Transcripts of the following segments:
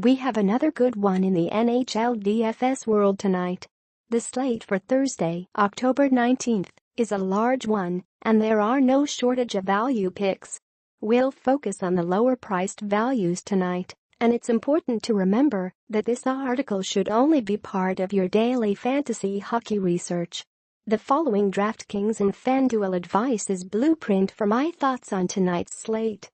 We have another good one in the NHL DFS world tonight. The slate for Thursday, October 19th, is a large one, and there are no shortage of value picks. We'll focus on the lower-priced values tonight, and it's important to remember that this article should only be part of your daily fantasy hockey research. The following DraftKings and FanDuel advice is blueprint for my thoughts on tonight's slate.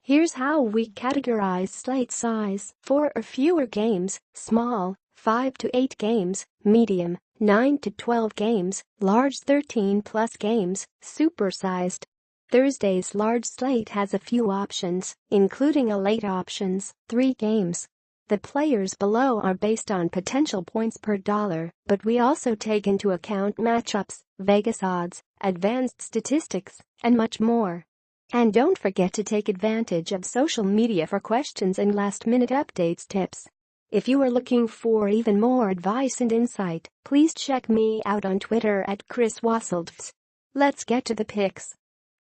Here's how we categorize slate size: 4 or fewer games, small, 5 to 8 games, medium, 9 to 12 games, large 13+ games, supersized. Thursday's large slate has a few options, including a late options, 3 games. The players below are based on potential points per dollar, but we also take into account matchups, Vegas odds, advanced statistics, and much more. And don't forget to take advantage of social media for questions and last-minute updates tips. If you are looking for even more advice and insight, please check me out on Twitter at @ChrisWasseldfs. Let's get to the picks.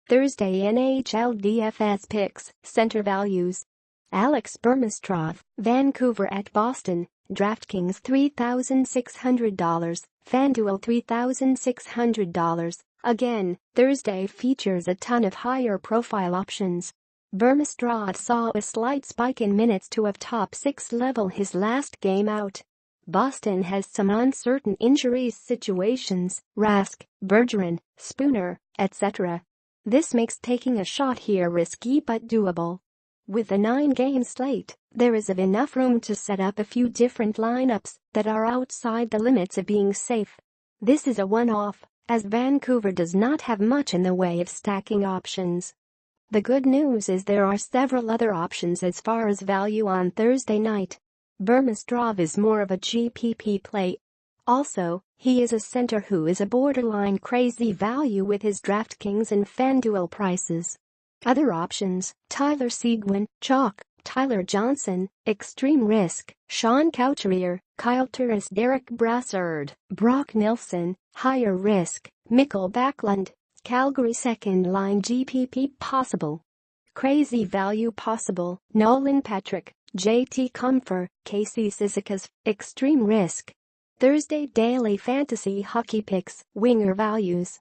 Thursday NHL DFS Picks, Center Values. Alex Burmistrov, Vancouver at Boston, DraftKings $3,600, FanDuel $3,600. Again, Thursday features a ton of higher-profile options. Burmistrov saw a slight spike in minutes to a top 6 level his last game out. Boston has some uncertain injuries situations: Rask, Bergeron, Spooner, etc. This makes taking a shot here risky but doable. With a 9-game slate, there is enough room to set up a few different lineups that are outside the limits of being safe. This is a one-off, as Vancouver does not have much in the way of stacking options. The good news is there are several other options as far as value on Thursday night. Burmistrov is more of a GPP play. Also, he is a center who is a borderline crazy value with his DraftKings and FanDuel prices. Other options: Tyler Seguin, chalk; Tyler Johnson, extreme risk; Sean Couturier, Kyle Turris, Derek Brassard, Brock Nelson, higher risk; Mikkel Backlund, Calgary second-line GPP possible. Crazy value possible: Nolan Patrick, JT Compher, Casey Cizikas, extreme risk. Thursday daily fantasy hockey picks, winger values.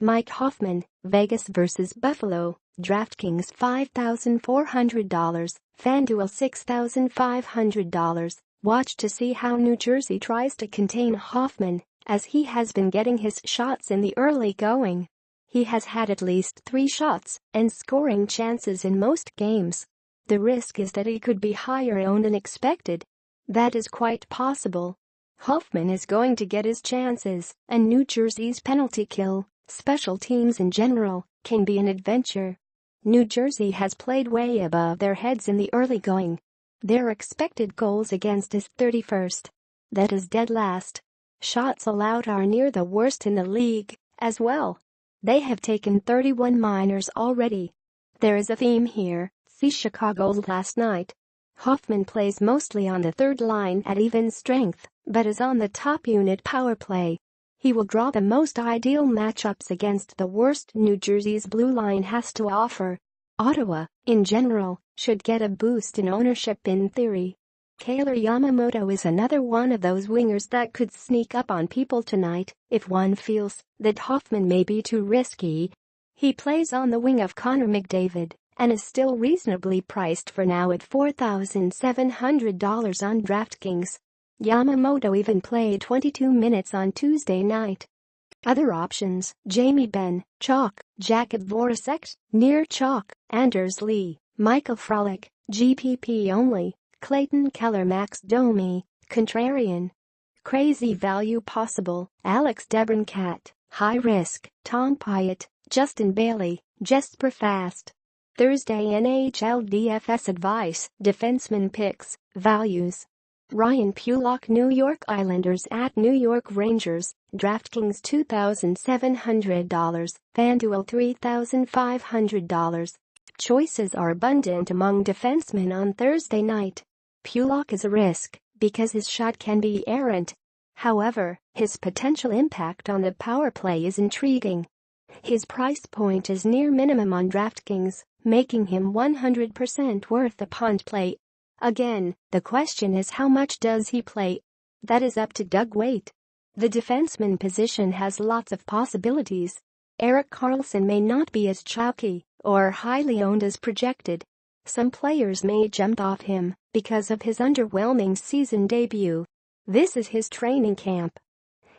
Mike Hoffman, Vegas vs Buffalo, DraftKings $5,400, FanDuel $6,500. Watch to see how New Jersey tries to contain Hoffman, as he has been getting his shots in the early going. He has had at least 3 shots and scoring chances in most games. The risk is that he could be higher owned than expected. That is quite possible. Hoffman is going to get his chances, and New Jersey's penalty kill, special teams in general, can be an adventure. New Jersey has played way above their heads in the early going. Their expected goals against is 31st. That is dead last. Shots allowed are near the worst in the league, as well. They have taken 31 minors already. There is a theme here, see Chicago's last night. Hoffman plays mostly on the third line at even strength, but is on the top unit power play. He will draw the most ideal matchups against the worst New Jersey's blue line has to offer. Ottawa, in general, should get a boost in ownership in theory. Kailer Yamamoto is another one of those wingers that could sneak up on people tonight if one feels that Hoffman may be too risky. He plays on the wing of Connor McDavid and is still reasonably priced for now at $4,700 on DraftKings. Yamamoto even played 22 minutes on Tuesday night. Other options: Jamie Benn, chalk; Jakub Voracek, near chalk; Anders Lee, Michael Frolik, GPP only; Clayton Keller, Max Domi, contrarian. Crazy value possible: Alex DeBrincat, high risk; Tom Pyatt, Justin Bailey, Jesper Fast. Thursday NHL DFS advice, defenseman picks, values. Ryan Pulock, New York Islanders at New York Rangers, DraftKings $2,700, FanDuel $3,500. Choices are abundant among defensemen on Thursday night. Pulock is a risk because his shot can be errant. However, his potential impact on the power play is intriguing. His price point is near minimum on DraftKings, making him 100% worth the punt play. Again, the question is how much does he play? That is up to Doug Waite. The defenseman position has lots of possibilities. Erik Karlsson may not be as chalky or highly owned as projected. Some players may jump off him because of his underwhelming season debut. This is his training camp.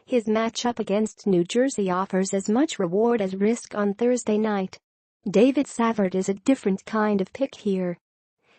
His matchup against New Jersey offers as much reward as risk on Thursday night. David Savard is a different kind of pick here.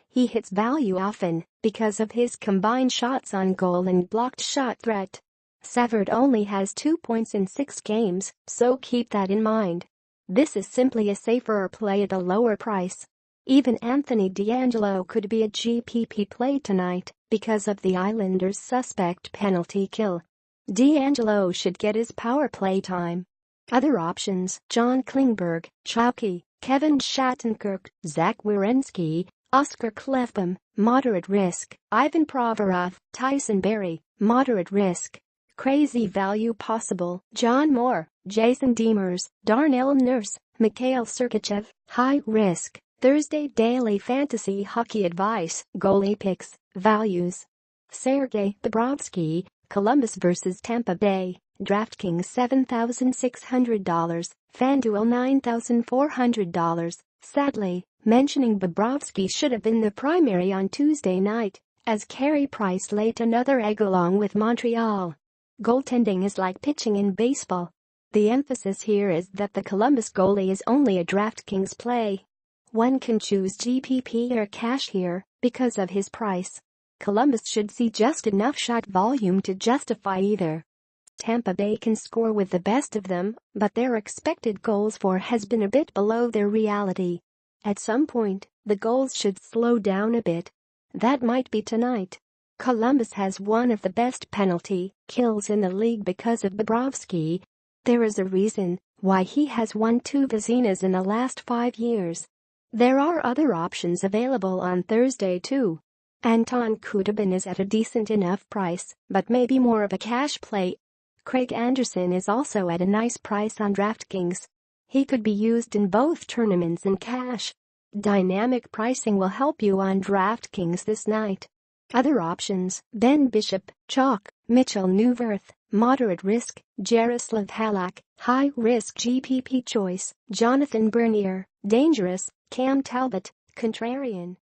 He hits value often because of his combined shots on goal and blocked shot threat. Savard only has 2 points in 6 games, so keep that in mind. This is simply a safer play at a lower price. Even Anthony DeAngelo could be a GPP play tonight because of the Islanders' suspect penalty kill. DeAngelo should get his power play time. Other options: John Klingberg, chalky; Kevin Shattenkirk, Zach Werenski, Oscar Klefbom, moderate risk; Ivan Provorov, Tyson Barrie, moderate risk. Crazy value possible: John Moore, Jason Demers, Darnell Nurse, Mikhail Sergachev, high risk. Thursday Daily Fantasy Hockey Advice, Goalie Picks, Values. Sergei Bobrovsky, Columbus vs Tampa Bay, DraftKings $7,600, FanDuel $9,400. Sadly, mentioning Bobrovsky should have been the primary on Tuesday night, as Carey Price laid another egg along with Montreal. Goaltending is like pitching in baseball. The emphasis here is that the Columbus goalie is only a DraftKings play. One can choose GPP or cash here because of his price. Columbus should see just enough shot volume to justify either. Tampa Bay can score with the best of them, but their expected goals for has been a bit below their reality. At some point, the goals should slow down a bit. That might be tonight. Columbus has one of the best penalty kills in the league because of Bobrovsky. There is a reason why he has won 2 Vezinas in the last 5 years. There are other options available on Thursday too. Anton Khudobin is at a decent enough price, but maybe more of a cash play. Craig Anderson is also at a nice price on DraftKings. He could be used in both tournaments and cash. Dynamic pricing will help you on DraftKings this night. Other options: Ben Bishop, chalk; Mitchell Neuwirth, moderate risk; Jaroslav Halak, high risk GPP choice; Jonathan Bernier, dangerous; Cam Talbot, contrarian.